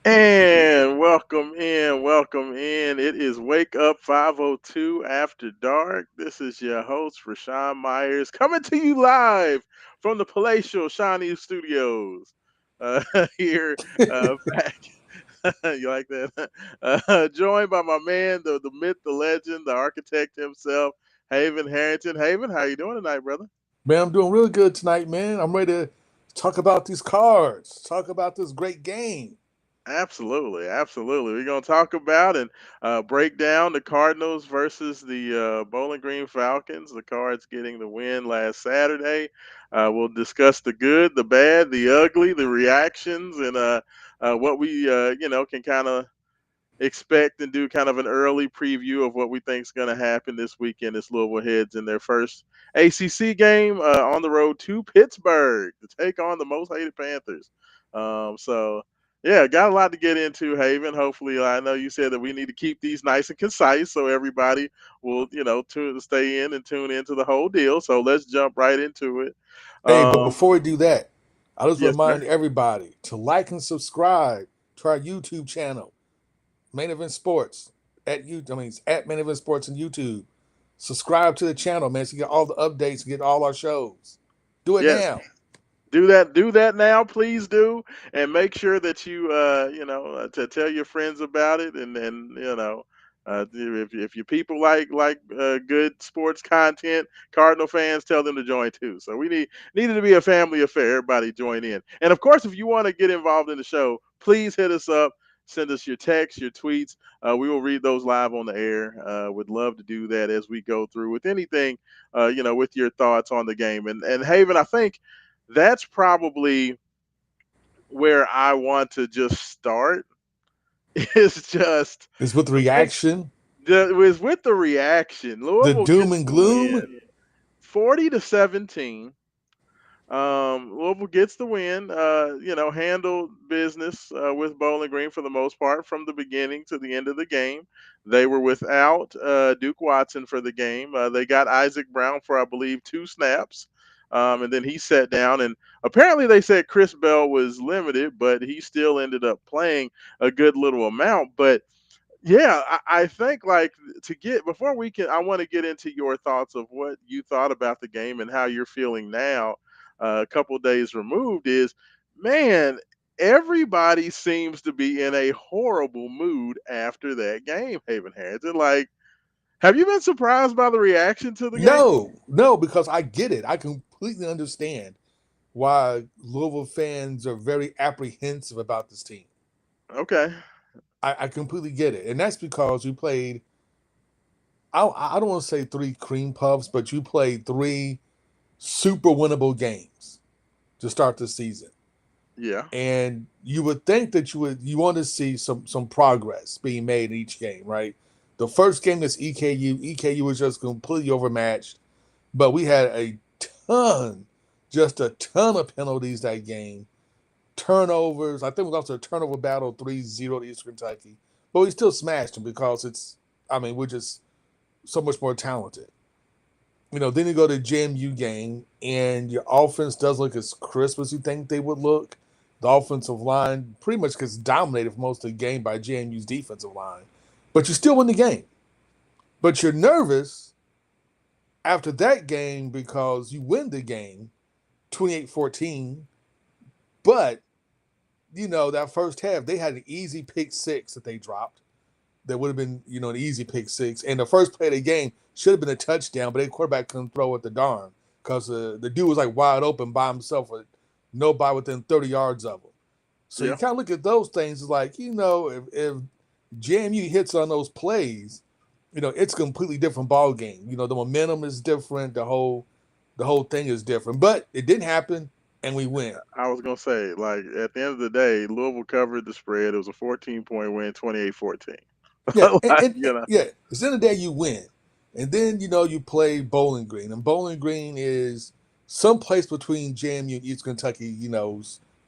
And welcome in, welcome in. It is Wake Up 502 After Dark. This is your host, Raashaan Myers, coming to you live from the palatial Shawnee Studios. Here, back. You like that? Joined by my man, the myth, the legend, the architect himself, Haven Harrington. Haven, how you doing tonight, brother? Man, I'm doing really good tonight, man. I'm ready to talk about these cards, talk about this great game. Absolutely, absolutely. We're gonna talk about and break down the Cardinals versus the Bowling Green Falcons. The Cards getting the win last Saturday. We'll discuss the good, the bad, the ugly, the reactions, and what we can kind of expect and do kind of an early preview of what we think is going to happen this weekend as Louisville heads in their first ACC game on the road to Pittsburgh to take on the most hated Panthers. So, yeah, got a lot to get into, Haven. Hopefully, I know you said that we need to keep these nice and concise so everybody will, stay in and tune into the whole deal. So let's jump right into it. Hey, but Um, before we do that, I just yes, sir. remind everybody to like and subscribe to our YouTube channel, Main Event Sports it's at Main Event Sports on YouTube. Subscribe to the channel, man, so you get all the updates, get all our shows. Do it Yes, now. do that now, please do, and make sure that you to tell your friends about it, and if your people like good sports content, Cardinal fans, tell them to join too. So we needed to be a family affair. Everybody join in, and of course, if you want to get involved in the show, please hit us up. Send us your texts, your tweets. We will read those live on the air. Would love to do that as we go through with anything, with your thoughts on the game. And Haven, I think that's probably where I want to just start. Is just It's with okay. reaction, Was with the reaction. the Louisville doom gets and the gloom. win, 40-17. Louisville gets the win. Handled business with Bowling Green for the most part from the beginning to the end of the game. They were without Duke Watson for the game. They got Isaac Brown for, I believe, 2 snaps. And then he sat down, and apparently they said Chris Bell was limited, but he still ended up playing a good little amount. But yeah, I think like to get before we can, I want to get into your thoughts of what you thought about the game and how you're feeling now, a couple days removed. Is man, everybody seems to be in a horrible mood after that game. Haven Harrington, like, have you been surprised by the reaction to the game? No, no, because I get it. I completely understand why Louisville fans are very apprehensive about this team. Okay, I completely get it. And that's because you played, I don't want to say three cream puffs, but you played three super winnable games to start the season. yeah, And you would think that you want to see some progress being made in each game, right? The first game is EKU. EKU was just completely overmatched, but we had ton, just a ton of penalties that game, turnovers. I think we lost a turnover battle 3-0 to East Kentucky, but we still smashed them because we're just so much more talented. Then you go to JMU game and your offense doesn't look as crisp as you think they would look. The offensive line pretty much gets dominated for most of the game by JMU's defensive line, but you still win the game. But you're nervous after that game because you win the game 28-14, but that first half, they had an easy pick six that they dropped. That would have been, an easy pick six. And the first play of the game should have been a touchdown, but their quarterback couldn't throw it the darn because the dude was like wide open by himself with nobody within 30 yards of him. So you yeah. kind of look at those things as like, if JMU hits on those plays, it's a completely different ball game. The momentum is different. The whole thing is different. But it didn't happen, and we win. I was gonna say, like, at the end of the day, Louisville covered the spread. It was a 14-point win, 28-14. Yeah, and, Like, and, and yeah, at the end of the day, you win, and then you play Bowling Green, and Bowling Green is someplace between JMU and East Kentucky,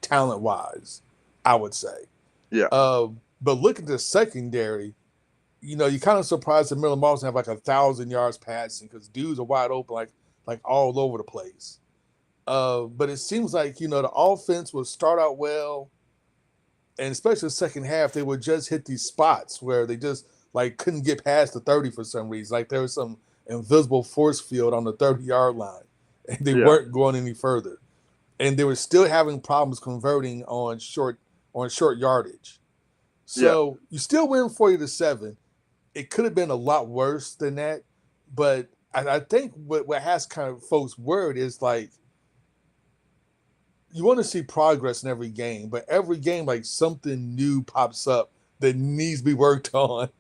talent wise, I would say. yeah, Uh, but look at the secondary. You're kind of surprised that Miller Moss have like 1,000 yards passing because dudes are wide open, like all over the place. But it seems like the offense will start out well, and especially the second half, they would just hit these spots where they just like couldn't get past the 30 for some reason. Like there was some invisible force field on the 30-yard line, and they Yeah, weren't going any further. And they were still having problems converting on short yardage. yeah. So you still win 40-7. It could have been a lot worse than that, but I think what has kind of folks worried is like you want to see progress in every game, but every game like something new pops up that needs to be worked on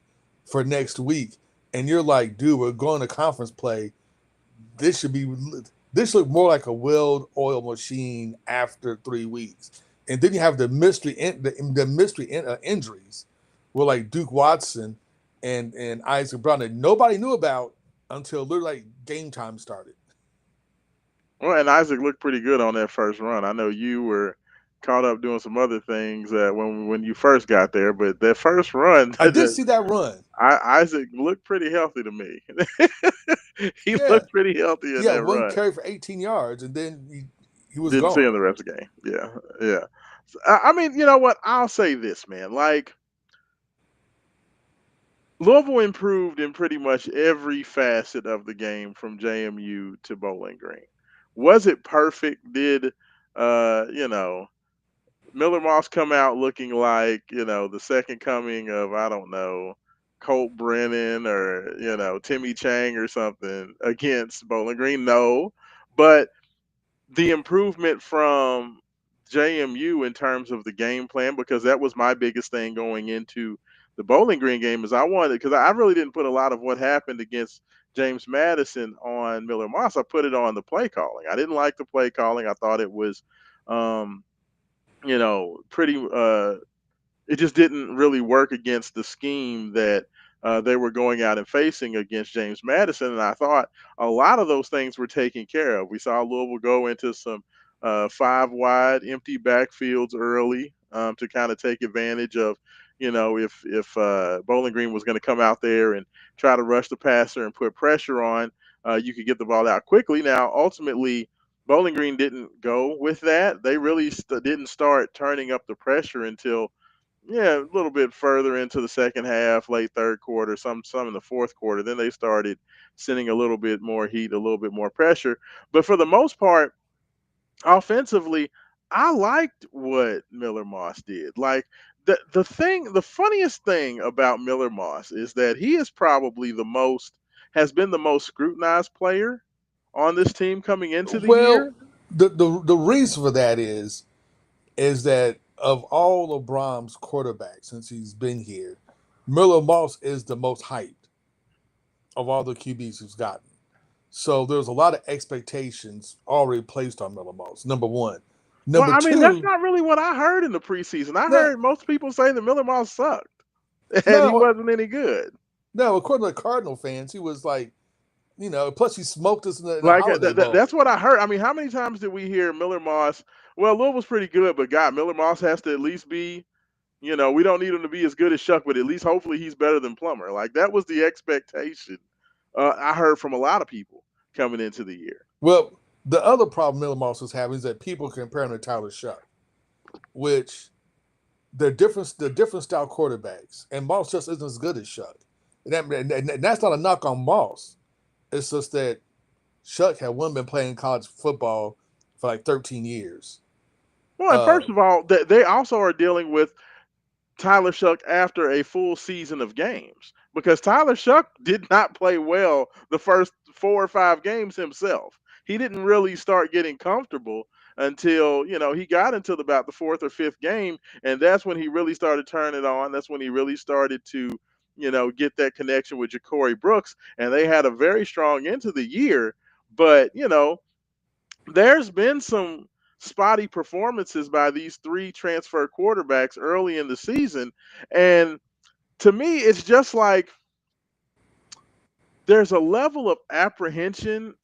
for next week, and you're like, dude, we're going to conference play. This should be this look more like a well oiled machine after 3 weeks, and then you have the mystery injuries, with like Duke Watson and Isaac Brown that nobody knew about until literally like game time started. Well, and Isaac looked pretty good on that first run. I know you were caught up doing some other things when you first got there, but that first run, I did see that run. Isaac looked pretty healthy to me. He Yeah, looked pretty healthy he in had that one run. carry for 18 yards, and then he was Didn't see gone. him the rest of the game. Yeah, yeah. I mean, you know what? I'll say this, man. Like Louisville improved in pretty much every facet of the game from JMU to Bowling Green. Was it perfect? Did you know Miller Moss come out looking like the second coming of I don't know Colt Brennan or Timmy Chang or something against Bowling Green? No, but the improvement from JMU in terms of the game plan, because that was my biggest thing going into the Bowling Green game, is I wanted, because I really didn't put a lot of what happened against James Madison on Miller Moss. I put it on the play calling. I didn't like the play calling. I thought it was um, pretty it just didn't really work against the scheme that they were going out and facing against James Madison. And I thought a lot of those things were taken care of. We saw Louisville go into some five wide empty backfields early to kind of take advantage of, if Bowling Green was going to come out there and try to rush the passer and put pressure on, you could get the ball out quickly. Now, ultimately, Bowling Green didn't go with that. They really didn't start turning up the pressure until a little bit further into the second half, late third quarter, some in the fourth quarter. Then they started sending a little bit more heat, a little bit more pressure. But for the most part, offensively, I liked what Miller Moss did. Like the funniest thing about Miller Moss is that he is probably has been the most scrutinized player on this team coming into the Well, year. the reason for that is that of all of Brahms' quarterbacks since he's been here, Miller Moss is the most hyped of all the QBs he's gotten. So there's a lot of expectations already placed on Miller Moss. Number one. Well, Number I mean, that's two, not really what I heard in the preseason. I no, heard most people say that Miller Moss sucked and he no, wasn't any good. no. According to the Cardinal fans, he was like, plus he smoked us in the Like Holiday that's Bowl. what I heard. I mean, how many times did we hear Miller Moss? Well, Louisville's pretty good, but God, Miller Moss has to at least be. We don't need him to be as good as Shuck, but at least hopefully he's better than Plummer. Like that was the expectation. I heard from a lot of people coming into the year. Well, the other problem Miller Moss was having is that people compare him to Tyler Shuck, which they're different style quarterbacks, and Moss just isn't as good as Shuck. And that's not a knock on Moss. It's just that Shuck had one been playing college football for like 13 years. Well, and Uh, first of all, they also are dealing with Tyler Shuck after a full season of games, because Tyler Shuck did not play well the first 4 or 5 games himself. He didn't really start getting comfortable until he got into about the fourth or fifth game, and that's when he really started turning it on. That's when he really started to get that connection with Ja'Cory Brooks, and they had a very strong into the year. But there's been some spotty performances by these three transfer quarterbacks early in the season. And to me, it's just like there's a level of apprehension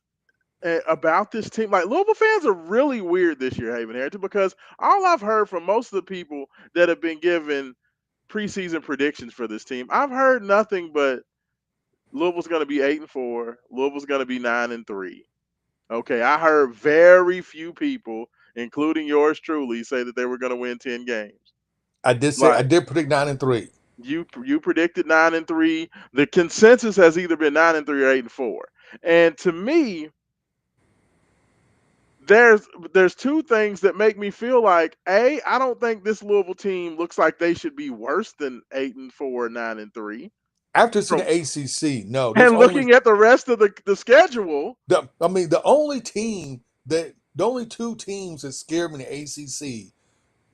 about this team. Like Louisville fans are really weird this year, Haven Harrington, because all I've heard from most of the people that have been given preseason predictions for this team, I've heard nothing but Louisville's going to be 8-4, Louisville's going to be 9-3. Okay, I heard very few people, including yours truly, say that they were going to win 10 games. I Like did predict 9-3. you predicted 9-3. The consensus has either been 9-3 or 8-4. And to me, there's there's two things that make me feel like I don't think this Louisville team looks like they should be worse than 8-4, 9-3. After seeing From the ACC, no, there's and only looking at the rest of the schedule, I mean the only two teams that scare me in the ACC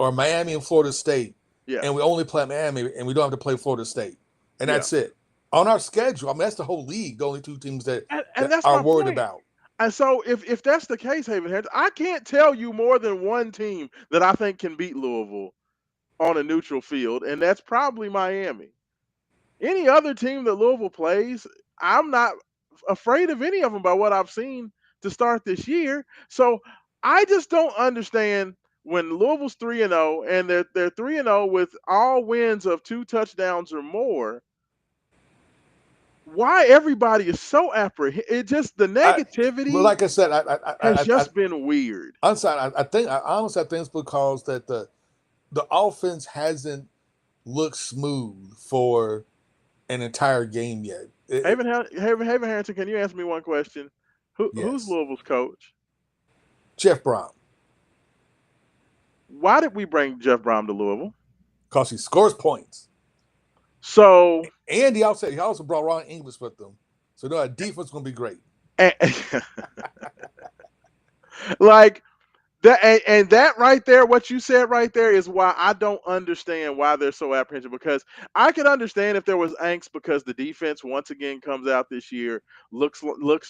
are Miami and Florida State, yeah, and we only play Miami and we don't have to play Florida State, and yeah. that's it. On our schedule, I mean that's the whole league. The only two teams And that that's are my worried point. about. And so if that's the case, Haven Heads, I can't tell you more than one team that I think can beat Louisville on a neutral field, and that's probably Miami. Any other team that Louisville plays, I'm not afraid of any of them by what I've seen to start this year. So I just don't understand when Louisville's 3-0 and they're 3-0 with all wins of 2 touchdowns or more, why everybody is so apprehensive. It just the I, well, negativity like I said, has just been weird. I honestly I think it's because that the offense hasn't looked smooth for an entire game yet. Haven Harrington, can you answer me one question? Who's Yes, Louisville's coach? Jeff Brown, Why did we bring Jeff Brom to Louisville? because he scores points. So, And he also brought Ron English with them. So no, defense is gonna be great. and, like that, and that right there, what you said right there is why I don't understand why they're so apprehensive. Because I could understand if there was angst because the defense once again comes out this year, looks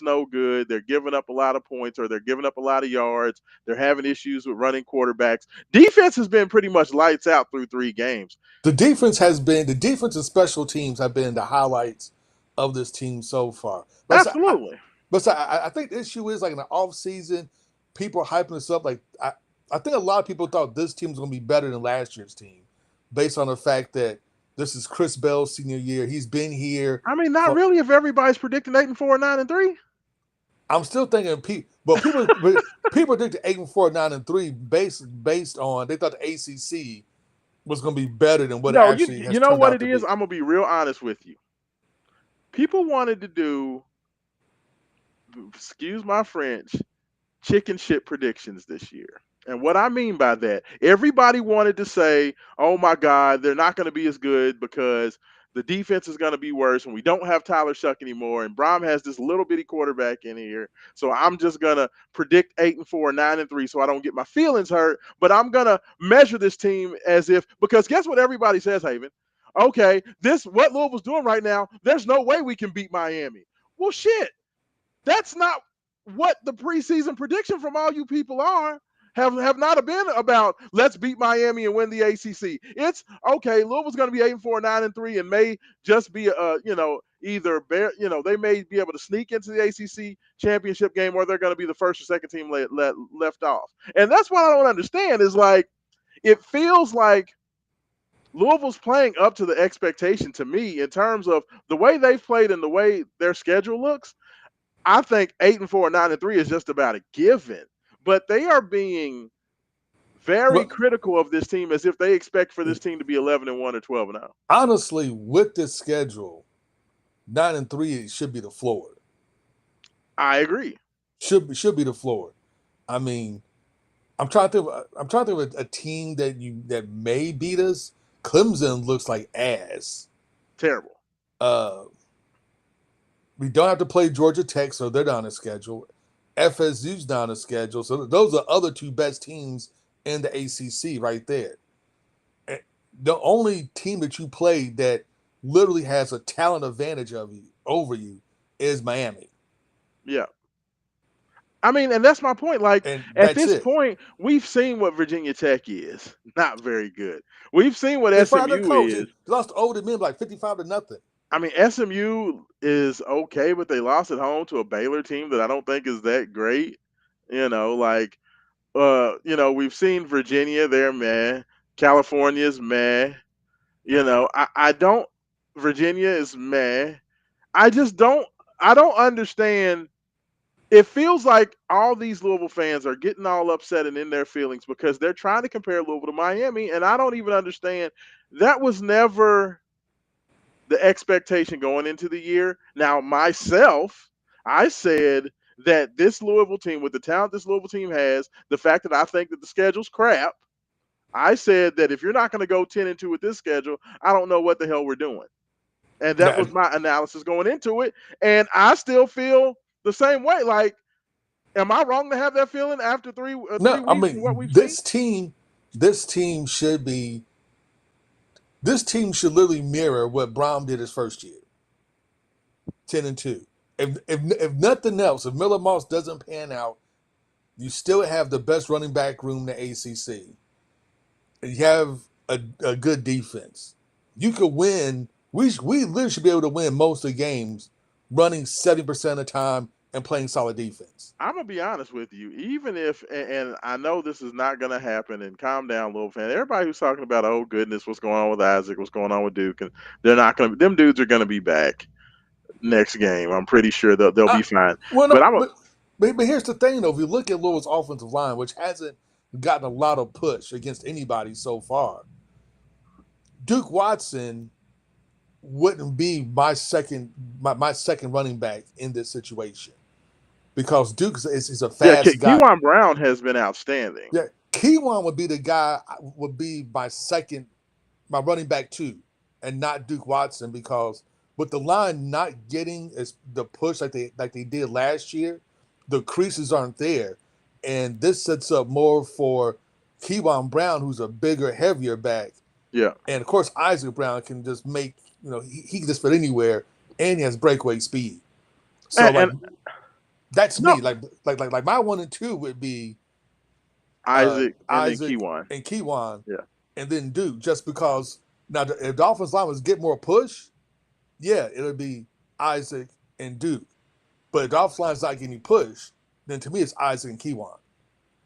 no good. They're giving up a lot of points or they're giving up a lot of yards. They're having issues with running quarterbacks. Defense has been pretty much lights out through 3 games. The defense and special teams have been the highlights of this team so far. Absolutely. I think the issue is like in the off season, people are hyping this up. I think a lot of people thought this team was going to be better than last year's team, based on the fact that this is Chris Bell's senior year. He's been here I mean, not for. really if everybody's predicting 8-4, 9-3. I'm still thinking, people predicted 8-4, 9-3 based on they thought the ACC was going to be better than what it No, actually has you know turned what out it to is? be. I'm gonna be real honest with you. People wanted to do, excuse my French, chicken shit predictions this year. And what I mean by that, everybody wanted to say, oh my God, they're not going to be as good because the defense is going to be worse and we don't have Tyler Shuck anymore. And Brom has this little bitty quarterback in here. So I'm just going to predict 8-4, 9-3 so I don't get my feelings hurt. But I'm going to measure this team as if, because guess what everybody says, Haven? Okay, this, what Louisville's doing right now, there's no way we can beat Miami. Well, shit. That's not what the preseason prediction from all you people are. Have not been about let's beat Miami and win the ACC. It's okay. Louisville's going to be 8-4, 9-3, and may just be either they may be able to sneak into the ACC championship game, or they're going to be the first or second team left off. And that's what I don't understand is like it feels like Louisville's playing up to the expectation to me in terms of the way they've played and the way their schedule looks. I think 8-4, 9-3 is just about a given. But they are being very Well, critical of this team as if they expect for this team to be 11-1 or 12-0. honestly, with this schedule, 9-3 should be the floor. I agree. Should be the floor. I mean, I'm trying to think of a team that may beat us. Clemson looks like ass. Terrible. Uh, we don't have to play Georgia Tech, so they're down the schedule. FSU's down the schedule, so those are other two best teams in the ACC right there. The only team that you play that literally has a talent advantage of you over you is Miami, Yeah. I mean, and that's my point. Like and at that's this it. point, we've seen what Virginia Tech is. Not very good. We've seen what They fired their SMU coach. is. They lost to Old Men like 55-0. I mean, SMU is okay, but they lost at home to a Baylor team that I don't think is that great. Like we've seen Virginia, they're meh. California's meh. I don't. Virginia is meh. I just don't. I don't understand. it feels like all these Louisville fans are getting all upset and in their feelings because they're trying to compare Louisville to Miami, and I don't even understand. That was never the expectation going into the year. Now, myself, I said that this Louisville team, with the talent this Louisville team has, the fact that I think that the schedule's crap, I said that if you're not going to go 10-2 with this schedule, I don't know what the hell we're doing. And that Now, was my analysis going into it. And I still feel the same way. Like, am I wrong to have that feeling after three no, I weeks and what mean we've seen? this team should be this team should literally mirror what Brown did his first year, 10-2. If nothing else, if Miller Moss doesn't pan out, you still have the best running back room in the ACC. You have a good defense. You could win. We literally should be able to win most of the games running 70% of the time and playing solid defense. I'm gonna be honest with you. Even if, and I know this is not gonna happen, and calm down, little fan. Everybody who's talking about, oh goodness, what's going on with Isaac, what's going on with Duke, and they're not gonna. Them dudes are gonna be back next game. I'm pretty sure they'll I, be fine. well, But no, I'm a but here's the thing though. If you look at Louisville's offensive line, which hasn't gotten a lot of push against anybody so far, Duke Watson wouldn't be my second running back in this situation because Duke is a yeah. fast guy. Kewan Brown has been outstanding. Yeah, Keywan would be the guy would be my running back too, and not Duke Watson because with the line not getting as the push like they did last year, the creases aren't there, and this sets up more for Keywan Brown, who's a bigger, heavier back, Yeah, and of course Isaac Brown can just make he can just fit anywhere, and he has breakaway speed. So like and that's no, me. Like my 1 and 2 would be Isaac and then Isaac Kewan. and Keywan, Yeah, and then Duke, just because now if the offensive line was get more push, yeah, it'll be Isaac and Duke. But if the offensive line's not getting push, then to me it's Isaac and Keywan.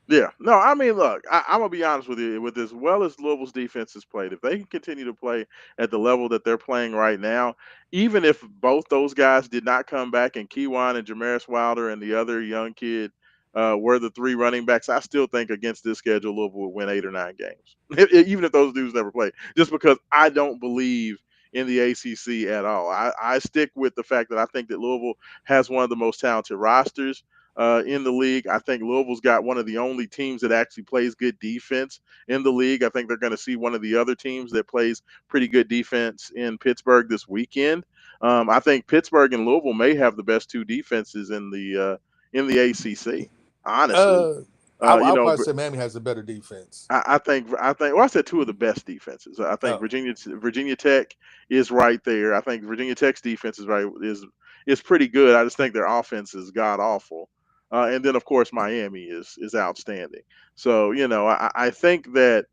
yeah. No, I mean, look, I'm gonna be honest with you. With as well as Louisville's defense has played, if they can continue to play at the level that they're playing right now, even if both those guys did not come back and Keywan and Jamaris Wilder and the other young kid were the three running backs, I still think against this schedule, Louisville would win 8 or 9 games, even if those dudes never play. Just because I don't believe in the ACC at all. I stick with the fact that I think that Louisville has one of the most talented rosters in the league. I think Louisville's got one of the only teams that actually plays good defense in the league. I think they're going to see one of the other teams that plays pretty good defense in Pittsburgh this weekend. I think Pittsburgh and Louisville may have the best two defenses in the ACC. Honestly, Uh, you I'll know, probably say Miami has a better defense. I think well, I said two of the best defenses. I think Oh, Virginia Tech is right there. I think Virginia Tech's defense is pretty good. I just think their offense is god awful. And then of course Miami is outstanding. So I think that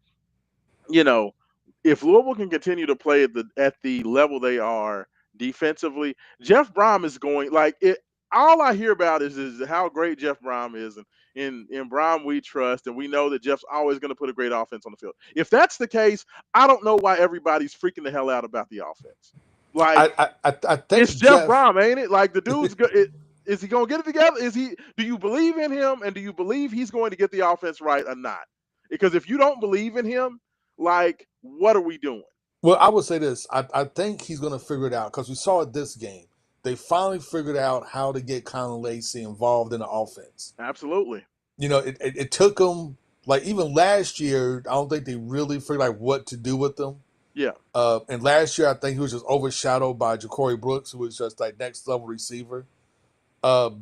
you know, if Louisville can continue to play at the level they are defensively, Jeff Brom is going like it. All I hear about is how great Jeff Brom is, and in Brom we trust, and we know that Jeff's always going to put a great offense on the field. If that's the case, I don't know why everybody's freaking the hell out about the offense. Like I it's think Jeff Jeff. Brom, ain't it? Like the dude's good. Is he gonna get it together? Is he? Do you believe in him? And do you believe he's going to get the offense right or not? Because if you don't believe in him, like what are we doing? Well, I would say this. I think he's going to figure it out because we saw it this game. They finally figured out how to get Colin Lacey involved in the offense. Absolutely. It took them like even last year. I don't think they really figured out what to do with them. Yeah. And last year, I think he was just overshadowed by Ja'Cory Brooks, who was just like next level receiver.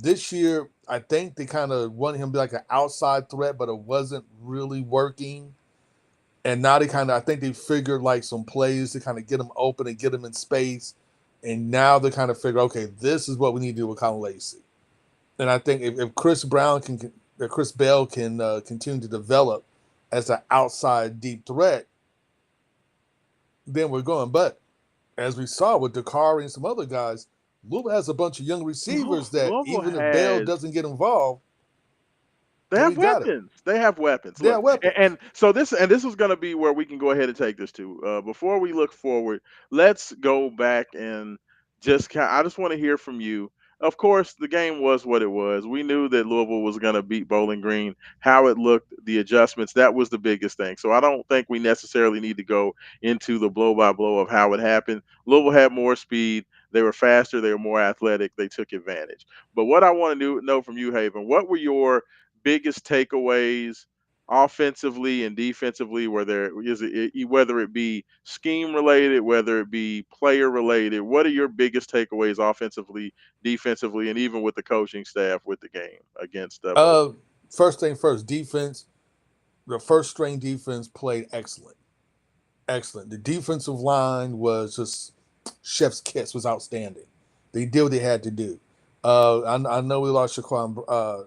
This year, I think they kind of wanted him to be like an outside threat, but it wasn't really working. And now they kind of, I think they figured like some plays to kind of get him open and get him in space. And now they kind of figure, okay, this is what we need to do with Colin Lacey. And I think if Chris Bell can continue to develop as an outside deep threat, then we're going. But as we saw with Dakari and some other guys, Louisville has a bunch of young receivers that Louisville even if Bell has doesn't get involved, they then have we got it. weapons. They have weapons. They Look, are weapons. and so this is going to be where we can go ahead and take this to. Before we look forward, let's go back and I just want to hear from you. of course, the game was what it was. We knew that Louisville was going to beat Bowling Green. How it looked, the adjustments, that was the biggest thing. So I don't think we necessarily need to go into the blow by blow of how it happened. Louisville had more speed. They were faster. They were more athletic. They took advantage. But what I want to know from you, Haven, what were your biggest takeaways offensively and defensively? Whether it be scheme related, whether it be player related? What are your biggest takeaways offensively, defensively, and even with the coaching staff with the game against Uh, Bowling? First thing first, defense. The first string defense played excellent, excellent. The defensive line was just chef's kiss, was outstanding. They did what they had to do. I know we lost Stanquan uh,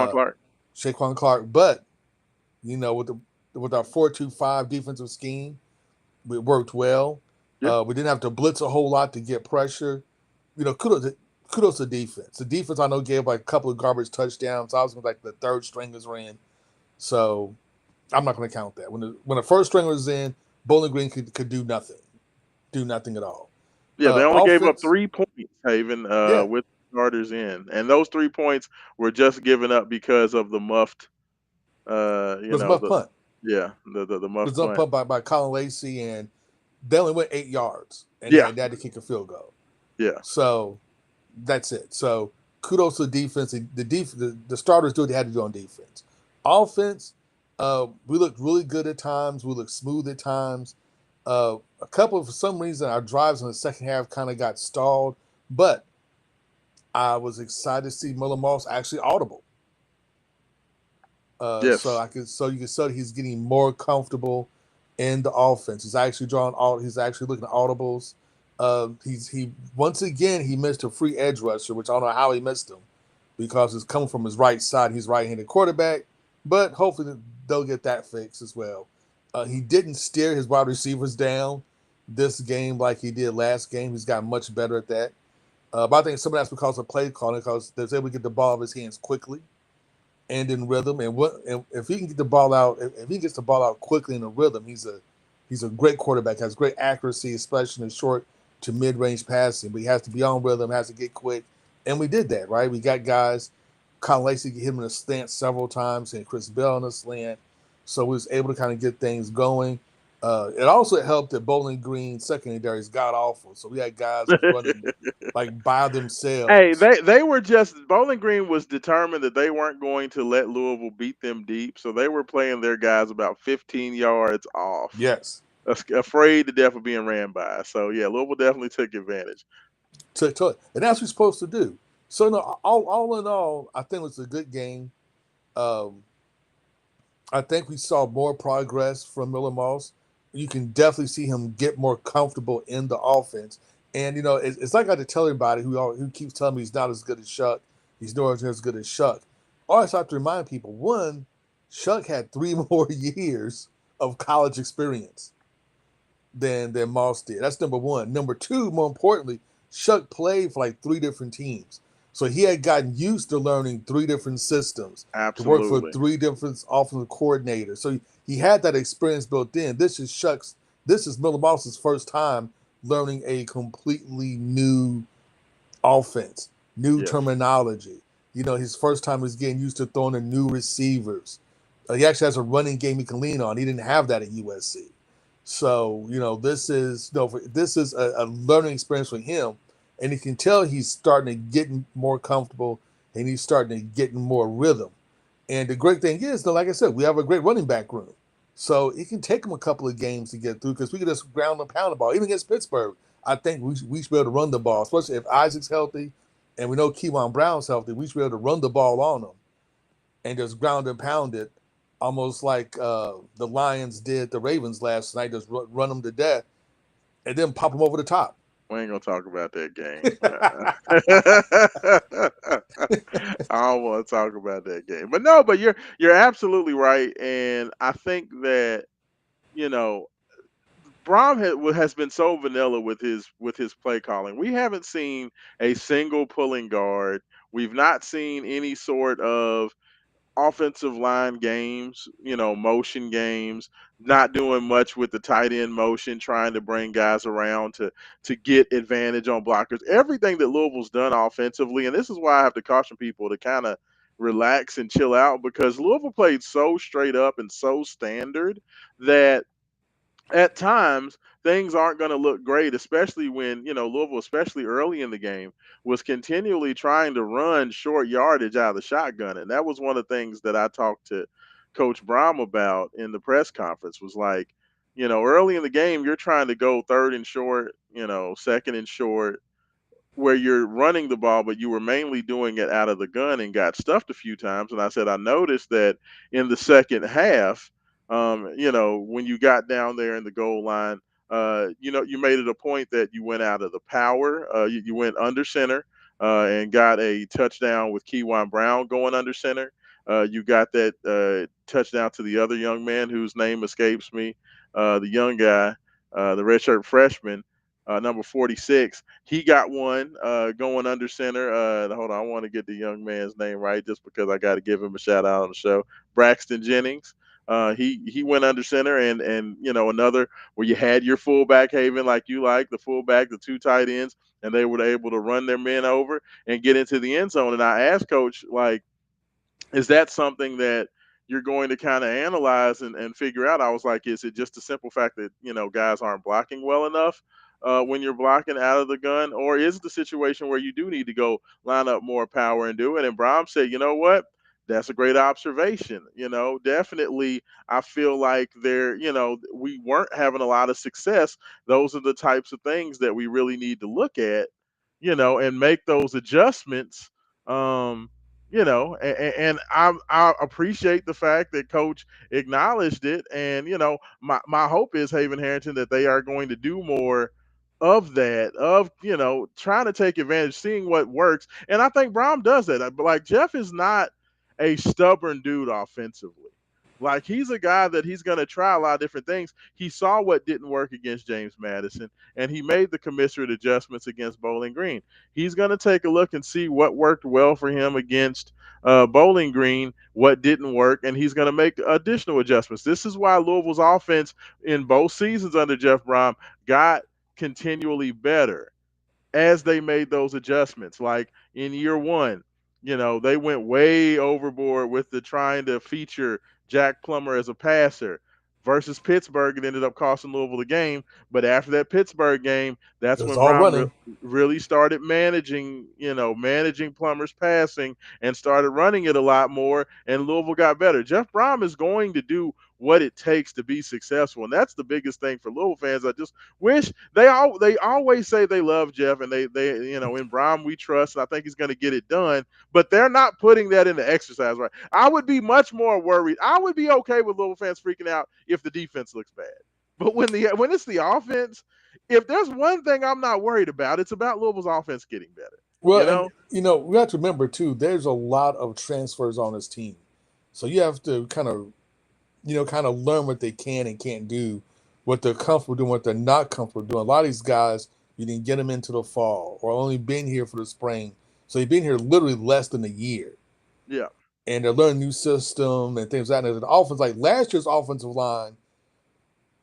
Clark. Shaquan Clark, but with our 4-2-5 defensive scheme, it worked well. Yeah, We didn't have to blitz a whole lot to get pressure. Kudos to defense. The defense I know gave like a couple of garbage touchdowns. I was like the third stringers were in, so I'm not going to count that. When the first string was in, Bowling Green could do nothing at all. yeah. They only gave up Offense, 3 points, Haven, yeah, with starters in, and those 3 points were just given up because of the muffed. it was a muff The punt. yeah, the It muffed was a punt. punt by Colin Lacey, and they only went 8 yards, and Yeah, they had to kick a field goal. yeah. So that's it. So kudos to the defense. The starters do what they had to do on defense. Offense, we looked really good at times. We looked smooth at times. A couple for some reason our drives in the second half kind of got stalled, but I was excited to see Miller Moss actually audible. So Yes. I could so you can see he's getting more comfortable in the offense. He's actually drawing all. He's actually looking at audibles. He once again he missed a free edge rusher, which I don't know how he missed him because it's coming from his right side. He's right-handed quarterback, but hopefully they'll get that fixed as well. He didn't steer his wide receivers down this game like he did last game. He's gotten much better at that. But I think some of that's because of play calling, because they're able to get the ball out of his hands quickly and in rhythm. And if he can get the ball out, if he gets the ball out quickly in a rhythm, he's a great quarterback. Has great accuracy, especially in short to mid range passing. But he has to be on rhythm, has to get quick, and we did that right. We got guys. Colin Lacey hit him in a slant several times, and Chris Bell in a slant, so we was able to kind of get things going. It also helped that Bowling Green secondary is god awful, so we had guys was running like by Hey, themselves. they were just Bowling Green was determined that they weren't going to let Louisville beat them deep, so they were playing their guys about 15 yards off, Yes, afraid to death of being ran by. So yeah, Louisville definitely took advantage. and that's what you're supposed to do. So no, all in all, I think it was a good game. Um, I think we saw more progress from Miller Moss. You can definitely see him get more comfortable in the offense. And it's like I had to tell everybody who keeps telling me he's not as good as Shuck. He's not as good as Shuck. I always have to remind people: one, Shuck had 3 more years of college experience than Moss did. That's number one. Number two, more importantly, Shuck played for like 3 different teams. So he had gotten used to learning 3 different systems, to work for Absolutely. 3 different offensive coordinators. So he had that experience built in. This is Miller Moss's first time learning a completely new offense, new Yes. terminology. His first time was getting used to throwing to new receivers. He actually has a running game he can lean on. He didn't have that at USC. So this is a learning experience for him, and you can tell he's starting to get more comfortable, and he's starting to get more rhythm. And the great thing is, though, like I said, we have a great running back room, so it can take him a couple of games to get through because we can just ground and pound the ball. Even against Pittsburgh, I think we should be able to run the ball, especially if Isaac's healthy, and we know Kevon Brown's healthy. We should be able to run the ball on them and just ground and pound it, almost like the Lions did the Ravens last night, just run them to death and then pop them over the top. We ain't gonna talk about that game. I don't want to talk about that game, but no, but you're absolutely right, and I think that you know Brom has been so vanilla with his play calling. We haven't seen a single pulling guard. We've not seen any sort of offensive line games, motion games, not doing much with the tight end motion, trying to bring guys around to get advantage on blockers. Everything that Louisville's done offensively, and this is why I have to caution people to kind of relax and chill out because Louisville played so straight up and so standard that at times things aren't going to look great, especially when Louisville, especially early in the game, was continually trying to run short yardage out of the shotgun, and that was one of the things that I talked to Coach Brom about in the press conference. Was like, early in the game, you're trying to go third and short, second and short, where you're running the ball, but you were mainly doing it out of the gun and got stuffed a few times. And I said, I noticed that in the second half, when you got down there in the goal line, you made it a point that you went out of the power, you went under center and got a touchdown with Keywan Brown going under center. You got that touchdown to the other young man whose name escapes me, the young guy, the redshirt freshman, number 46. He got one going under center. Hold on, I want to get the young man's name right just because I got to give him a shout out on the show. Braxton Jennings. He went under center, and another where you had your fullback Haven like you like the fullback, the two tight ends, and they were able to run their men over and get into the end zone. And I asked Coach, like, is that something that you're going to kind of analyze and figure out? I was like, is it just a simple fact that guys aren't blocking well enough when you're blocking out of the gun, or is it the situation where you do need to go line up more power and do it? And Brom said, you know what? That's a great observation. Definitely, I feel like we weren't having a lot of success. Those are the types of things that we really need to look at, and make those adjustments. Um, and I appreciate the fact that Coach acknowledged it, and my hope is Haven Harrington that they are going to do more of that, of trying to take advantage, seeing what works, and I think Brom does that. But like Jeff is not a stubborn dude offensively. Like he's a guy that he's going to try a lot of different things. He saw what didn't work against James Madison, and he made the commensurate adjustments against Bowling Green. He's going to take a look and see what worked well for him against Bowling Green, what didn't work, and he's going to make additional adjustments. This is why Louisville's offense in both seasons under Jeff Brom got continually better as they made those adjustments. Like in year one, they went way overboard with the trying to feature Jack Plummer as a passer. Versus Pittsburgh, it ended up costing Louisville the game. But after that Pittsburgh game, It that's was when all Brown running. really started managing Plummer's passing and started running it a lot more. And Louisville got better. Jeff Brom is going to do what it takes to be successful, and that's the biggest thing for Louisville fans. I just wish they always say they love Jeff, and they in Brom we trust, and I think he's going to get it done. But they're not putting that into exercise, right? I would be much more worried. I would be okay with Louisville fans freaking out if the defense looks bad. But when it's the offense, if there's one thing I'm not worried about, it's about Louisville's offense getting better. Well, You and know? we have to remember too. There's a lot of transfers on this team, so you have to kind of learn what they can and can't do, what they're comfortable doing, what they're not comfortable doing. A lot of these guys, you didn't get them into the fall or only been here for the spring, so they've been here literally less than a year, Yeah, and they're learning new system and things like that. And the offense, like last year's offensive line,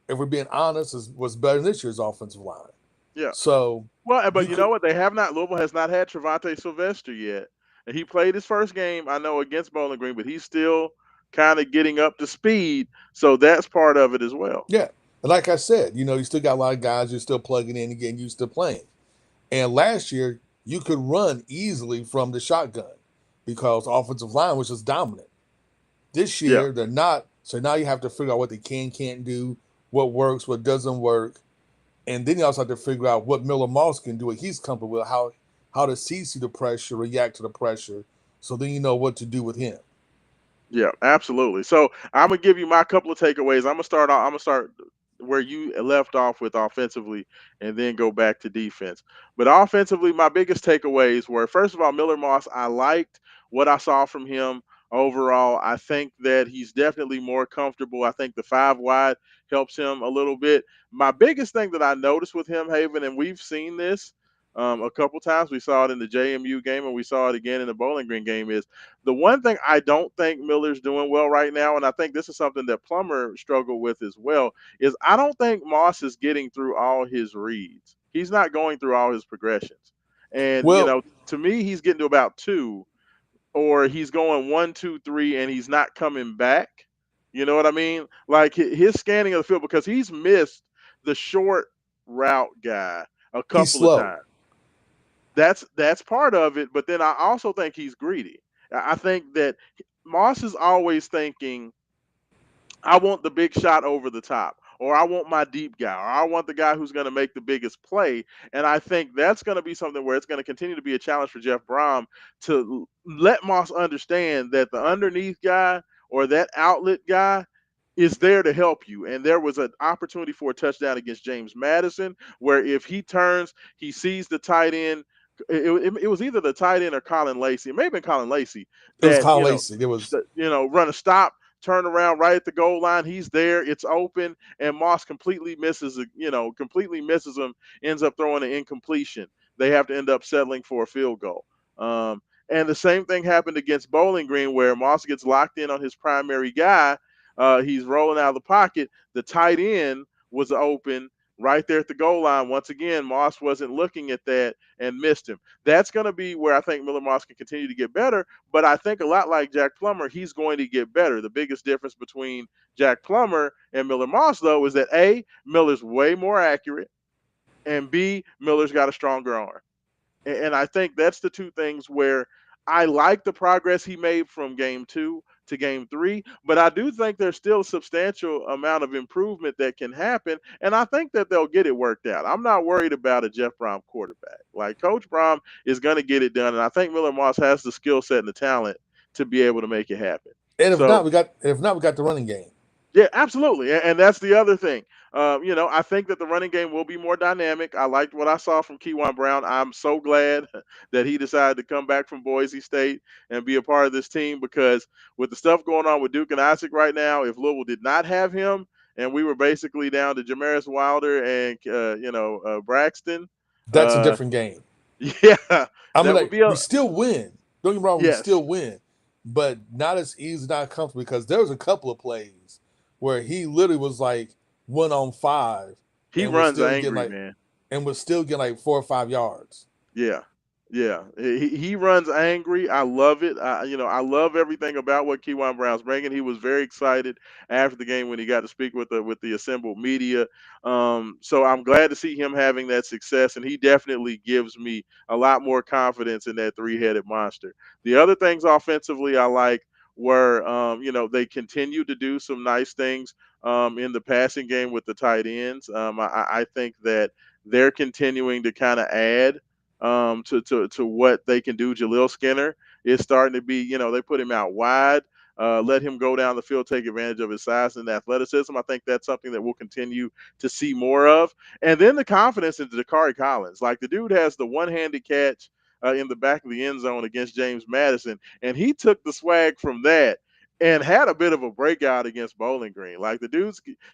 if we're being honest, was better than this year's offensive line. yeah. So Well, but you you could, know what? They have not. Louisville has not had Trevante Sylvester yet, and he played his first game. I know against Bowling Green, but he's still kind of getting up to speed. So that's part of it as well. yeah. And like I said, you still got a lot of guys you're still plugging in and getting used to playing. And last year, you could run easily from the shotgun because offensive line was just dominant. This Yeah, year, they're not. So now you have to figure out what they can't do, what works, what doesn't work. And then you also have to figure out what Miller Moss can do, what he's comfortable with, how does he see the pressure, react to the pressure. So then you know what to do with him. yeah, absolutely. So I'm gonna give you my couple of takeaways. I'm gonna start where you left off with offensively, and then go back to defense. But offensively, my biggest takeaways were first of all, Miller Moss. I liked what I saw from him overall. I think that he's definitely more comfortable. I think the five wide helps him a little bit. My biggest thing that I noticed with him, Haven, and we've seen this. a couple times. We saw it in the JMU game, and we saw it again in the Bowling Green game. Is the one thing I don't think Miller's doing well right now, and I think this is something that Plummer struggled with as well. Is I don't think Moss is getting through all his reads. He's not going through all his progressions, and Well, to me, he's getting to about two, or he's going one, two, three, and he's not coming back. You know what I mean? Like his scanning of the field, because he's missed the short route guy a he's couple of slow. times. That's part of it, but then I also think he's greedy. I think that Moss is always thinking, I want the big shot over the top, or I want my deep guy, or I want the guy who's going to make the biggest play. And I think that's going to be something where it's going to continue to be a challenge for Jeff Brom to let Moss understand that the underneath guy or that outlet guy is there to help you. And there was an opportunity for a touchdown against James Madison where if he turns, he sees the tight end. It was either the tight end or Colin Lacey. It may have been Colin Lacey It was that Colin Lacey. It was run a stop, turn around right at the goal line. He's there. It's open, and Moss completely misses him. Ends up throwing an incompletion. They have to end up settling for a field goal. And the same thing happened against Bowling Green, where Moss gets locked in on his primary guy. He's rolling out of the pocket. The tight end was open right there at the goal line. Once again, Moss wasn't looking at that and missed him. That's going to be where I think Miller Moss can continue to get better. But I think a lot like Jack Plummer, he's going to get better. The biggest difference between Jack Plummer and Miller Moss, though, is that A, Miller's way more accurate, and B, Miller's got a stronger arm. And I think that's the two things where I like the progress he made from game two to game three, but I do think there's still a substantial amount of improvement that can happen. And I think that they'll get it worked out. I'm not worried about a Jeff Brom quarterback. Like Coach Brom is going to get it done. And I think Miller Moss has the skill set and the talent to be able to make it happen. and So if not we got the running game. yeah, absolutely, and that's the other thing. I think that the running game will be more dynamic. I liked what I saw from Keywan Brown. I'm so glad that he decided to come back from Boise State and be a part of this team because with the stuff going on with Duke and Isaac right now, if Louisville did not have him and we were basically down to Jamaris Wilder and Braxton, That's a uh, different game. yeah, I mean, that would like be a we still win. Don't get me wrong, we yes. still win, but not as easy, not comfortable because there was a couple of plays where he literally was like 1 on 5 He and was runs still getting angry, like man. 4 or 5 yards. Yeah. Yeah. He runs angry. I love it. I love everything about what Keywan Brown's bringing. He was very excited after the game when he got to speak with the assembled media. So I'm glad to see him having that success, and he definitely gives me a lot more confidence in that three-headed monster. The other things offensively I like were, they continue to do some nice things in the passing game with the tight ends. I think that they're continuing to kind of add to what they can do. Jaleel Skinner is starting to be, they put him out wide, let him go down the field, take advantage of his size and athleticism. I think that's something that we'll continue to see more of. And then the confidence in Dakari Collins. Like the dude has the one-handed catch in the back of the end zone against James Madison, and he took the swag from that and had a bit of a breakout against Bowling Green. Like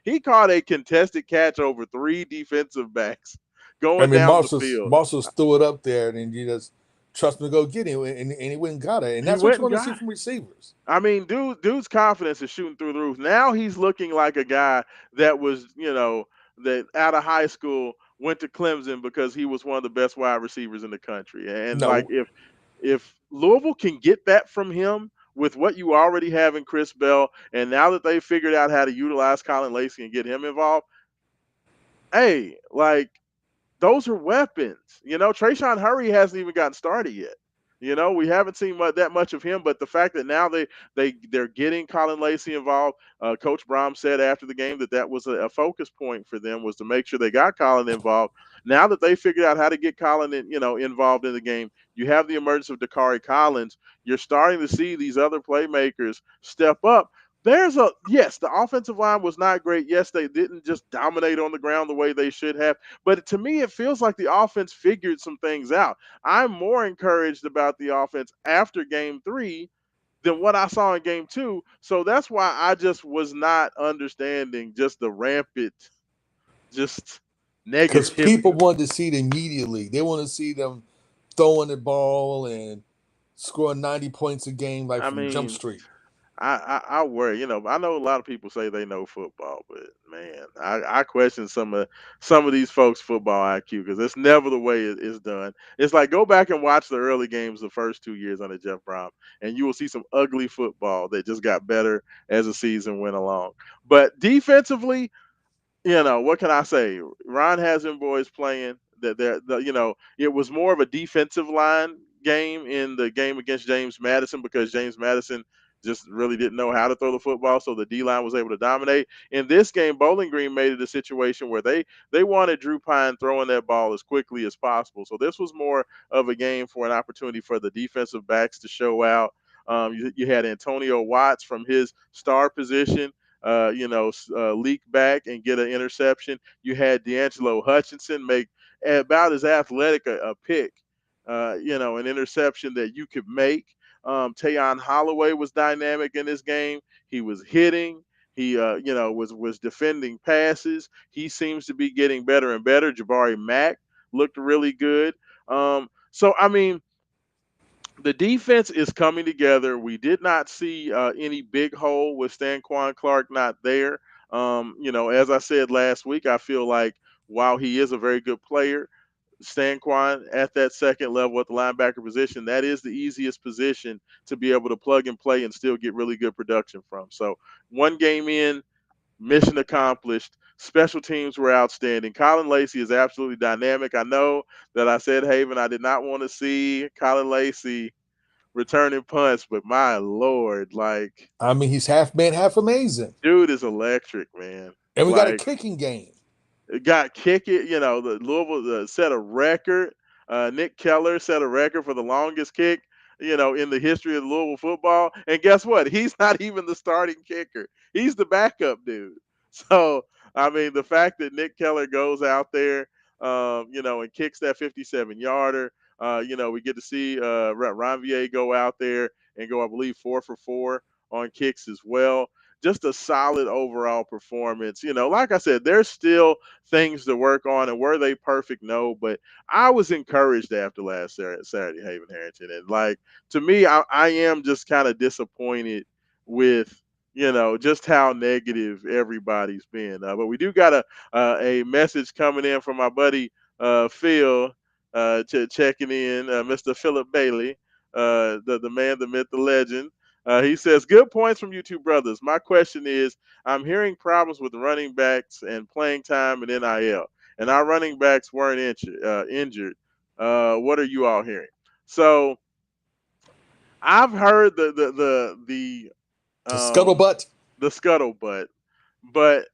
he caught a contested catch over three defensive backs I going mean, down the field. Marshall's threw it up there, and then you just trust him to go get him, and he went and got it, and He that's what went you and want to see got. from receivers. I mean, dude's confidence is shooting through the roof. Now he's looking like a guy that was, that out of high school went to Clemson because he was one of the best wide receivers in the country. And like No, if Louisville can get that from him with what you already have in Chris Bell, and now that they figured out how to utilize Colin Lacey and get him involved, hey, like those are weapons. Trayshawn Hurry hasn't even gotten started yet. We haven't seen that much of him, but the fact that now they're getting Colin Lacey involved. Coach Brom said after the game that was a focus point for them was to make sure they got Colin involved. Now that they figured out how to get Colin involved in the game, you have the emergence of Dakari Collins. You're starting to see these other playmakers step up. Yes, the offensive line was not great. Yes, they didn't just dominate on the ground the way they should have. But to me, it feels like the offense figured some things out. I'm more encouraged about the offense after game three than what I saw in game two. So that's why I just was not understanding just the rampant, just because people negativity. want to see it immediately. They want to see them throwing the ball and scoring 90 points a game like I from Jump mean, Street. I worry. I know a lot of people say they know football, but man, I question some of these folks' football IQ because it's never the way it's done. It's like go back and watch the early games the first 2 years under Jeff Brom, and you will see some ugly football that just got better as the season went along. But defensively, what can I say? Ron has them boys playing. It was more of a defensive line game in the game against James Madison because James Madison just really didn't know how to throw the football, so the D line was able to dominate. In this game, Bowling Green made it a situation where they wanted Drew Pine throwing that ball as quickly as possible. So this was more of a game for an opportunity for the defensive backs to show out. You had Antonio Watts from his star position leak back and get an interception. You had D'Angelo Hutchinson make about as athletic a pick, an interception that you could make. Tayon Holloway was dynamic in this game. He was hitting. He, was defending passes. He seems to be getting better and better. Jabari Mack looked really good. So I mean, the defense is coming together. We did not see any big hole with Stanquan Clark not there. As I said last week, I feel like while he is a very good player, Stanquan at that second level at the linebacker position, that is the easiest position to be able to plug and play and still get really good production from. So one game in, mission accomplished. Special teams were outstanding. Colin Lacey is absolutely dynamic. I know that I said, Haven, I did not want to see Colin Lacey returning punts, but my lord, like I mean, he's half man, half amazing. dude is electric, man. And we got a Like kicking game. got kick it. The Louisville set a record. Nick Keller set a record for the longest kick. In the history of Louisville football. And guess what? He's not even the starting kicker. He's the backup dude. So I mean, the fact that Nick Keller goes out there, and kicks that 57-yarder. We get to see Ranvier go out there and go, I believe, 4 for 4 on kicks as well. Just a solid overall performance. Like I said, there's still things to work on, and were they perfect? No, but I was encouraged after last Saturday, Haven Harrington, and like to me, I am just kind of disappointed with just how negative everybody's been. But we do got a message coming in from my buddy Phil, checking in, Mr. Philip Bailey, the man, the myth, the legend. He says, good points from you two brothers. My question is, I'm hearing problems with running backs and playing time and NIL, and our running backs weren't injured. What are you all hearing? So I've heard The um, scuttlebutt. the scuttlebutt, but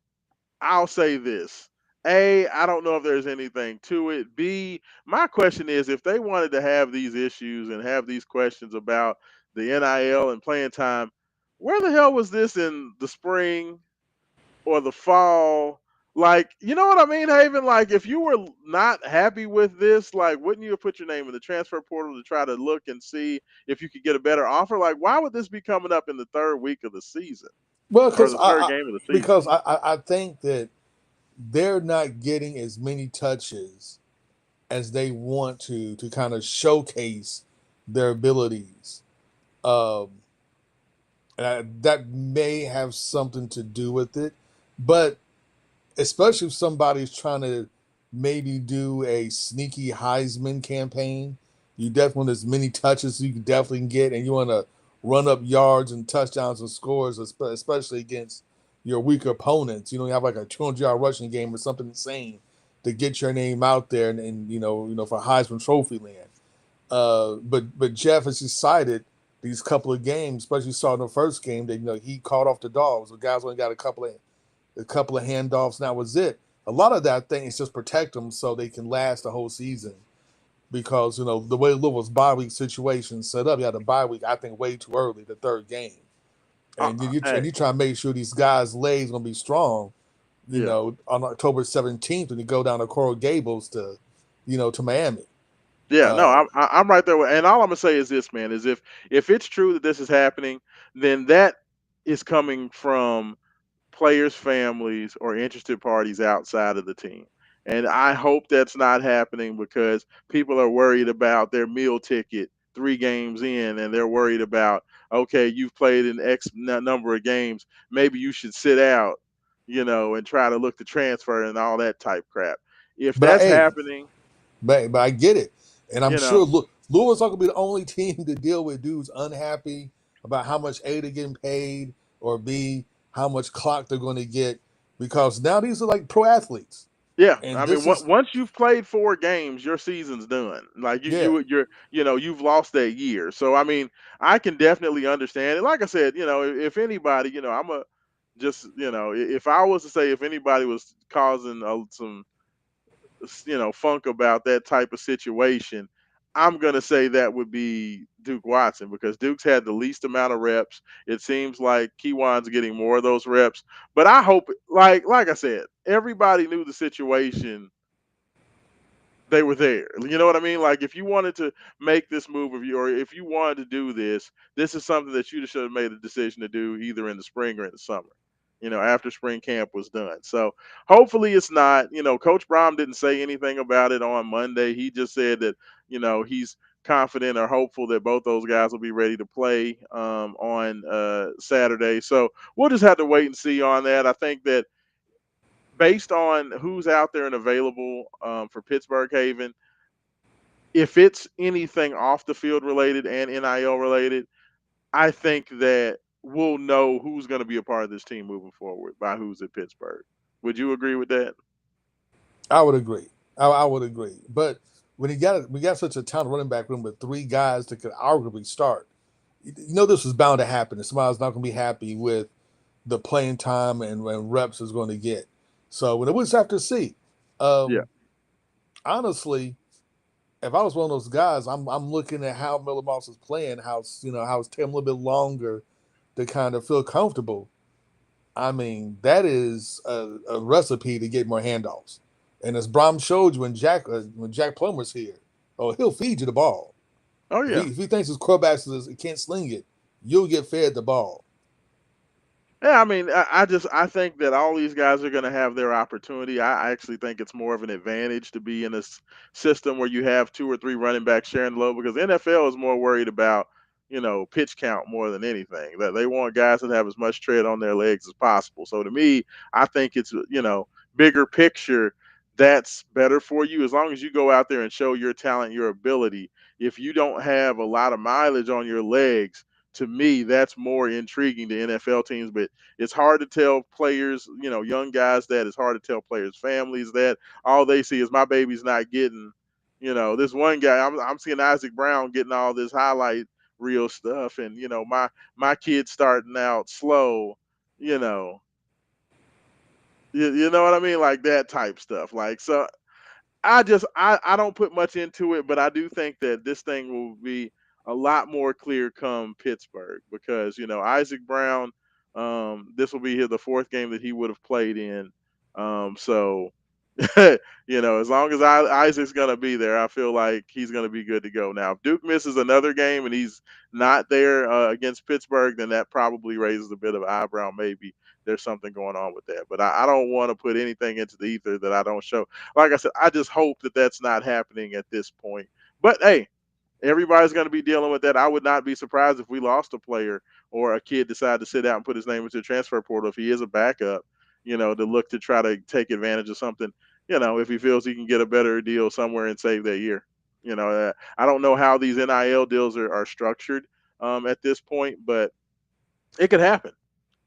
I'll say this. A, I don't know if there's anything to it. B, my question is if they wanted to have these issues and have these questions about the NIL and playing time, where the hell was this in the spring or the fall? Like, you know what I mean, Haven? Like, if you were not happy with this, like, wouldn't you have put your name in the transfer portal to try to look and see if you could get a better offer? Like, why would this be coming up in the third week of the season Well, or the third game of the season? I think that they're not getting as many touches as they want to kind of showcase their abilities. Um, that may have something to do with it, but especially if somebody's trying to maybe do a sneaky Heisman campaign, you definitely want as many touches as you can definitely get, and you want to run up yards and touchdowns and scores, especially against your weaker opponents. You have like a 200-yard rushing game or something insane to get your name out there, and for Heisman Trophy land. But Jeff has decided these couple of games, especially saw in the first game, that he caught off the dogs. The guys only got a couple of handoffs, and that was it. A lot of that thing is just protect them so they can last the whole season. Because the way Louisville's bye week situation set up, you had a bye week I think way too early, the third game, and Hey, you try to make sure these guys' legs gonna be strong. yeah. On October 17th when you go down to Coral Gables to Miami. Yeah, no, Uh, I'm right there. And all I'm gonna say is this, man, is if it's true that this is happening, then that is coming from players' families or interested parties outside of the team. And I hope that's not happening because people are worried about their meal ticket 3 games in, and they're worried about, okay, you've played an X number of games, maybe you should sit out, and try to look to transfer and all that type crap. If But I, that's hey, happening, but I get it, and I'm you sure know, Louisville's not gonna be the only team to deal with dudes unhappy about how much A they're getting paid, or B how much clock they're going to get, because now these are like pro athletes, yeah, and I mean, this is once you've played 4 games, your season's done. Like yeah. you've lost that year. So I mean, I can definitely understand it. Like I said, if anybody, I'm a just, if I was to say if anybody was causing some, funk about that type of situation, I'm gonna say that would be Duke Watson because Duke's had the least amount of reps. It seems like Keywan's getting more of those reps, but I hope, like I said, everybody knew the situation, they were there. You know what I mean? Like if you wanted to make this move of you, or if you wanted to do this, this is something that you should have made a decision to do either in the spring or in the summer. After spring camp was done. So hopefully it's not. Coach Brown didn't say anything about it on Monday. He just said that he's confident or hopeful that both those guys will be ready to play on Saturday. So we'll just have to wait and see on that. I think that based on who's out there and available for Pittsburgh Haven, if it's anything off the field related and NIL related, I think that we'll know who's going to be a part of this team moving forward by who's at Pittsburgh. Would you agree with that? I would agree. I would agree. But when we got such a talented running back room with three guys that could arguably start, this was bound to happen. And somebody's not going to be happy with the playing time and reps is going to get. So when it was have to see. Yeah. Um, honestly, if I was one of those guys, I'm looking at how Miller Moss is playing, how it's taking him a little bit longer to kind of feel comfortable. I mean, that is a recipe to get more handoffs. And as Brom showed you when Jack Plummer's here, oh, he'll feed you the ball. Oh If yeah. he thinks his quarterback can't sling it, you'll get fed the ball. Yeah, I mean, I think that all these guys are going to have their opportunity. I actually think it's more of an advantage to be in this system where you have 2 or 3 running backs sharing the load because the NFL is more worried about pitch count more than anything. That they want guys that have as much tread on their legs as possible. So to me, I think it's bigger picture. That's better for you as long as you go out there and show your talent, your ability. If you don't have a lot of mileage on your legs, to me, that's more intriguing to NFL teams. But it's hard to tell players, young guys that. It's hard to tell players' families that. All they see is my baby's not getting, this one guy. I'm seeing Isaac Brown getting all this highlight reel stuff, and my kid's starting out slow. You know, you know what I mean, like that type stuff. Like so, I don't put much into it, but I do think that this thing will be a lot more clear come Pittsburgh because Isaac Brown, this will be the 4th game that he would have played in. So as long as Isaac's gonna be there, I feel like he's gonna be good to go. Now, if Duke misses another game and he's not there against Pittsburgh, then that probably raises a bit of eyebrow. Maybe there's something going on with that, but I don't want to put anything into the ether that I don't show. Like I said, I just hope that that's not happening at this point. But hey, everybody's going to be dealing with that. I would not be surprised if we lost a player or a kid decided to sit out and put his name into the transfer portal if he is a backup, to look to try to take advantage of something, if he feels he can get a better deal somewhere and save that year. I don't know how these NIL deals are structured at this point, but it could happen.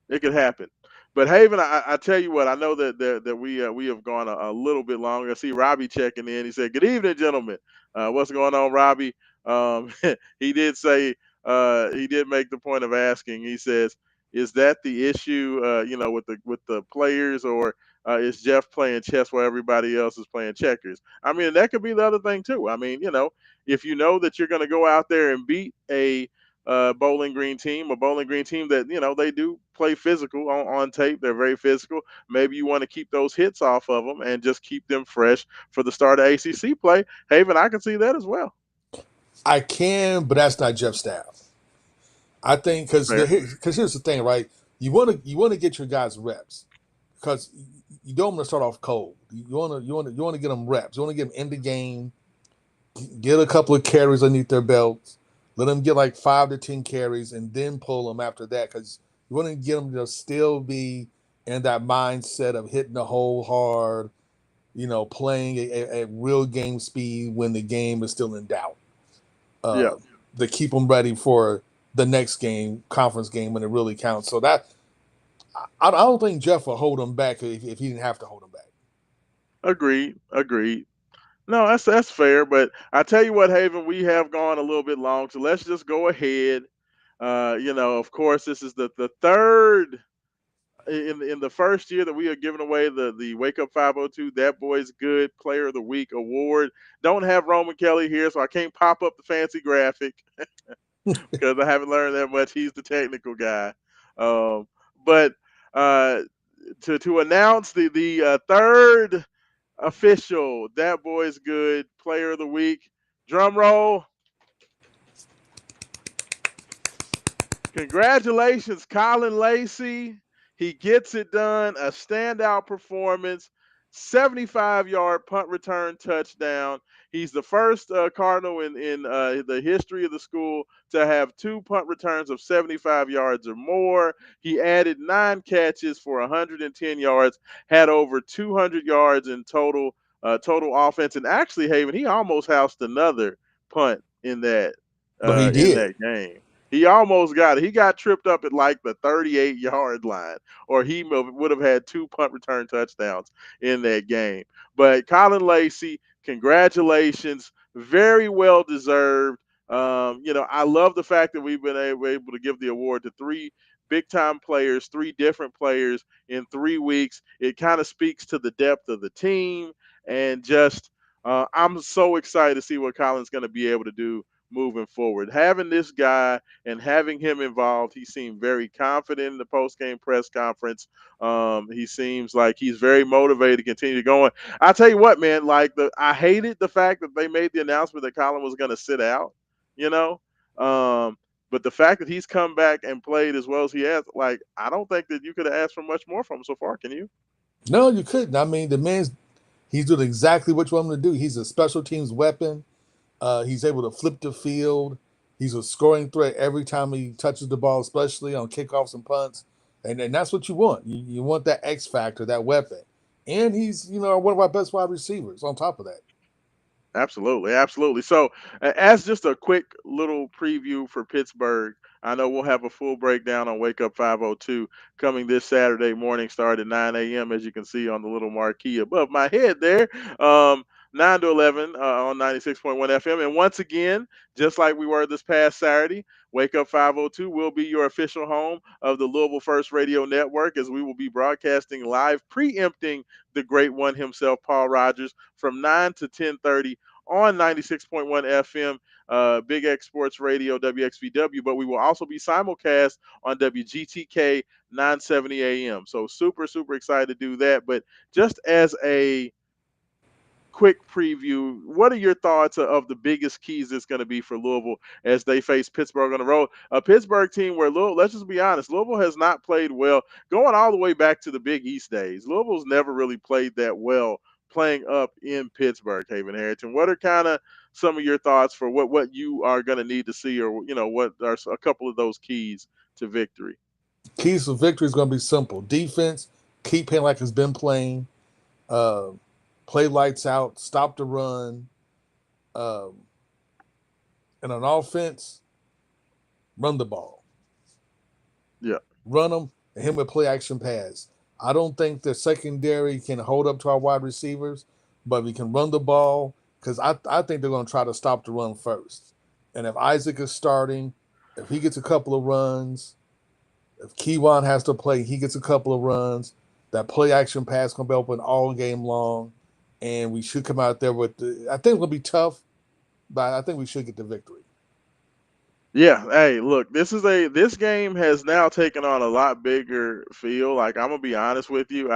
It could happen. But Haven, I tell you what, I know that we have gone a little bit longer. I see Robbie checking in. He said, "Good evening, gentlemen. What's going on, Robbie?" Um, he did say he did make the point of asking. He says, "Is that the issue? With the players, or is Jeff playing chess while everybody else is playing checkers?" I mean, that could be the other thing too. I mean, if you know that you're going to go out there and beat a Bowling Green team that they do play physical on tape. They're very physical. Maybe you want to keep those hits off of them and just keep them fresh for the start of ACC play. Haven, I can see that as well. I can, but that's not Jeff's style. I think because Fair. here's the thing, right? You want to get your guys reps, because you don't want to start off cold. You want to get them reps. You want to get them in the game, get a couple of carries underneath their belts, let them get like 5 to 10 carries, and then pull them after that because you want to get them to still be in that mindset of hitting the hole hard, playing at real game speed when the game is still in doubt. Yeah, Uh, to keep them ready for the next game, conference game when it really counts. So that I don't think Jeff will hold him back if he didn't have to hold him back. agreed, agreed. No, that's fair. But I tell you what, Haven, we have gone a little bit long, so let's just go ahead. Of course, this is the third in the first year that we are giving away the Wake Up 502 That Boy's Good Player of the Week award. Don't have Roman Kelly here, so I can't pop up the fancy graphic because I haven't learned that much. He's the technical guy. Um, but uh, to announce the third official That Boy's Good Player of the Week, drum roll. Congratulations, Colin Lacey. He gets it done. A standout performance. 75-yard punt return touchdown. He's the first Cardinal in the history of the school to have two punt returns of 75 yards or more. He added 9 catches for 110 yards, had over 200 yards in total offense, and actually, Haven, he almost housed another punt No, he in did. that game. He almost got it. He got tripped up at like the 38-yard line, or he would have had two punt return touchdowns in that game. But Colin Lacey, congratulations. Very well deserved. I love the fact that we've been able to give the award to three big time players, three different players in 3 weeks. It kind of speaks to the depth of the team and just I'm so excited to see what Colin's going to be able to do moving forward. Having this guy and having him involved, he seemed very confident in the post game press conference. He seems like he's very motivated to continue going. I tell you what, man, I hated the fact that they made the announcement that Colin was going to sit out. You know, um, but the fact that he's come back and played as well as he has, like, I don't think that you could have asked for much more from him so far. Can you? No, you couldn't. I mean, the man's he's doing exactly what you want him to do. He's a special teams weapon. He's able to flip the field. He's a scoring threat every time he touches the ball, especially on kickoffs and punts. And that's what you want. You want that X factor, that weapon. And he's, one of our best wide receivers on top of that. Absolutely, absolutely. So, as just a quick little preview for Pittsburgh, I know we'll have a full breakdown on Wake Up 502 coming this Saturday morning, start at 9 a.m. As you can see on the little marquee above my head there. Um, 9 to 11 on 96.1 FM. And once again, just like we were this past Saturday, Wake Up 502 will be your official home of the Louisville First Radio Network as we will be broadcasting live, preempting the great one himself, Paul Rogers, from 9 to 10:30 on 96.1 FM, Big X Sports Radio, WXVW, but we will also be simulcast on WGTK 970 AM. So super, super excited to do that. But just as a quick preview, what are your thoughts of the biggest keys that's going to be for Louisville as they face Pittsburgh on the road? A Pittsburgh team where let's just be honest, Louisville has not played well going all the way back to the Big East days. Louisville's never really played that well playing up in Pittsburgh, Haven Harrington. What are kind of some of your thoughts for what you are going to need to see, or what are a couple of those keys to victory? Keys to victory is going to be simple. Defense, keep playing like it's been playing. Uh, Play lights out, stop the run. Um, and on offense, run the ball. Yeah. Run them, and him with play action pass. I don't think the secondary can hold up to our wide receivers, but we can run the ball because I think they're going to try to stop the run first. And if Isaac is starting, if he gets a couple of runs, if Keywan has to play, he gets a couple of runs. That play action pass going to be open all game long, and we should come out there with I think it's going to be tough, but I think we should get the victory. Yeah, hey, look, this game has now taken on a lot bigger feel. Like, I'm gonna be honest with you,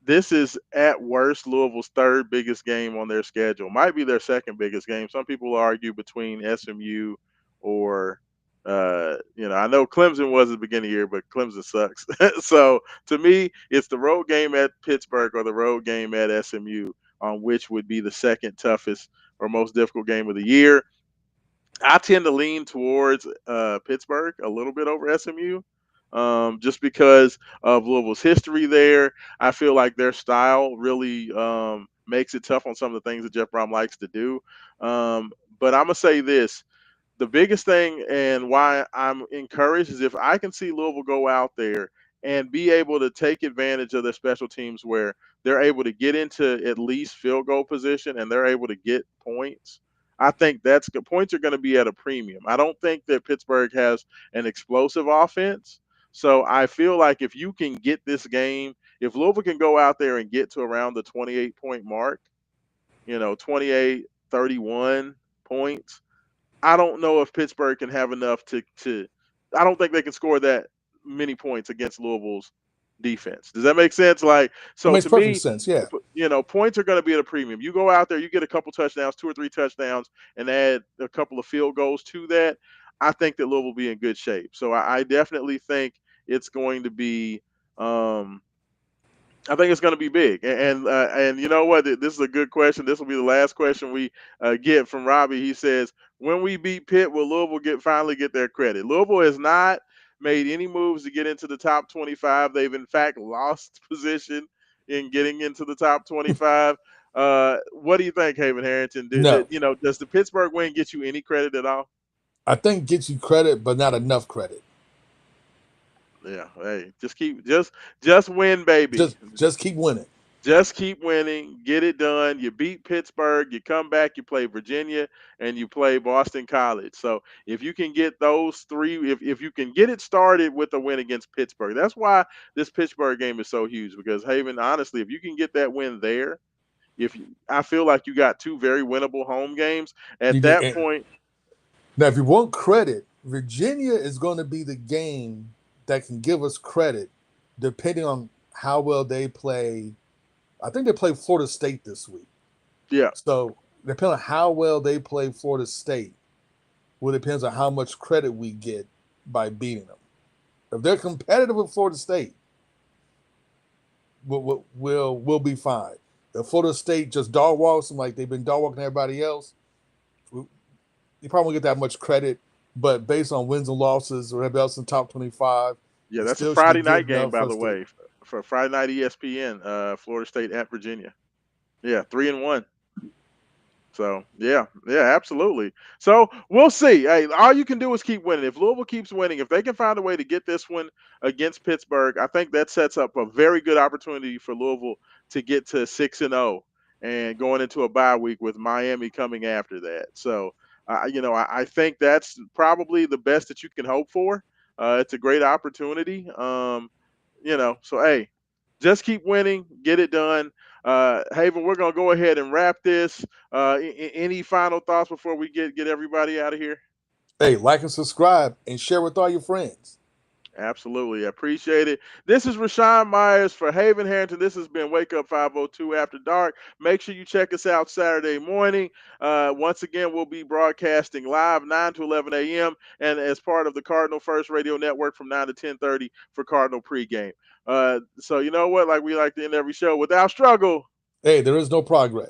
this is at worst Louisville's third biggest game on their schedule. Might be their second biggest game. Some people argue between SMU or I know Clemson was at the beginning of the year, but Clemson sucks. So to me, it's the road game at Pittsburgh or the road game at SMU on which would be the second toughest or most difficult game of the year. I tend to lean towards Pittsburgh a little bit over SMU, just because of Louisville's history there. I feel like their style really makes it tough on some of the things that Jeff Brom likes to do. But I'm gonna say this: the biggest thing and why I'm encouraged is if I can see Louisville go out there and be able to take advantage of their special teams where they're able to get into at least field goal position and they're able to get points. I think that's good. Points are going to be at a premium. I don't think that Pittsburgh has an explosive offense. So I feel like if you can get this game, if Louisville can go out there and get to around the 28-point mark, 28, 31 points, I don't know if Pittsburgh can have enough to. I don't think they can score that many points against Louisville's defense. Does that make sense? Like, It so makes to perfect me, sense. Yeah. points are going to be at a premium. You go out there, you get a couple touchdowns, 2 or 3 touchdowns, and add a couple of field goals to that. I think that Louisville will be in good shape. So I definitely think it's going to be. I think it's going to be big, and you know what? This is a good question. This will be the last question we get from Robbie. He says, "When we beat Pitt, will Louisville finally get their credit?" Louisville has not made any moves to get into the top 25. They've in fact lost position in getting into the top 25. What do you think, Haven Harrington? No, Does the Pittsburgh win get you any credit at all? I think gets you credit, but not enough credit. Yeah. Hey, just win, baby. Just keep winning. Just keep winning, get it done. You beat Pittsburgh, you come back, you play Virginia, and you play Boston College. So if you can get those three, if you can get it started with a win against Pittsburgh, that's why this Pittsburgh game is so huge. Because Haven, honestly, if you can get that win there, I feel like you got two very winnable home games. You At get that in. point, Now, if you want credit, Virginia is going to be the game that can give us credit, depending on how well they play. I think they play Florida State this week. yeah, So, depending on how well they play Florida State, will depends on how much credit we get by beating them. If they're competitive with Florida State, we'll be fine. If Florida State just dog walks them like they've been dog walking everybody else, you probably won't get that much credit. But based on wins and losses or everybody else in the top 25, yeah, it that's a still should be Friday good night game, enough by for the us to. way, for Friday night ESPN, Florida State at Virginia. Yeah, 3-1. So yeah, absolutely. So we'll see. Hey, all you can do is keep winning. If Louisville keeps winning, if they can find a way to get this one against Pittsburgh, I think that sets up a very good opportunity for Louisville to get to 6-0 and going into a bye week with Miami coming after that. So I think that's probably the best that you can hope for. It's a great opportunity. So hey, just keep winning, get it done. Haven, we're gonna go ahead and wrap this. Any final thoughts before we get everybody out of here? Hey, like and subscribe and share with all your friends. Absolutely. I appreciate it. This is Raashaan Myers for Haven Harrington. This has been Wake Up 502 After Dark. Make sure you check us out Saturday morning. Once again, we'll be broadcasting live 9 to 11 a.m. and as part of the Cardinal First Radio Network from 9 to 10:30 for Cardinal pregame. So you know what? Like we like to end every show, without struggle. Hey, there is no progress.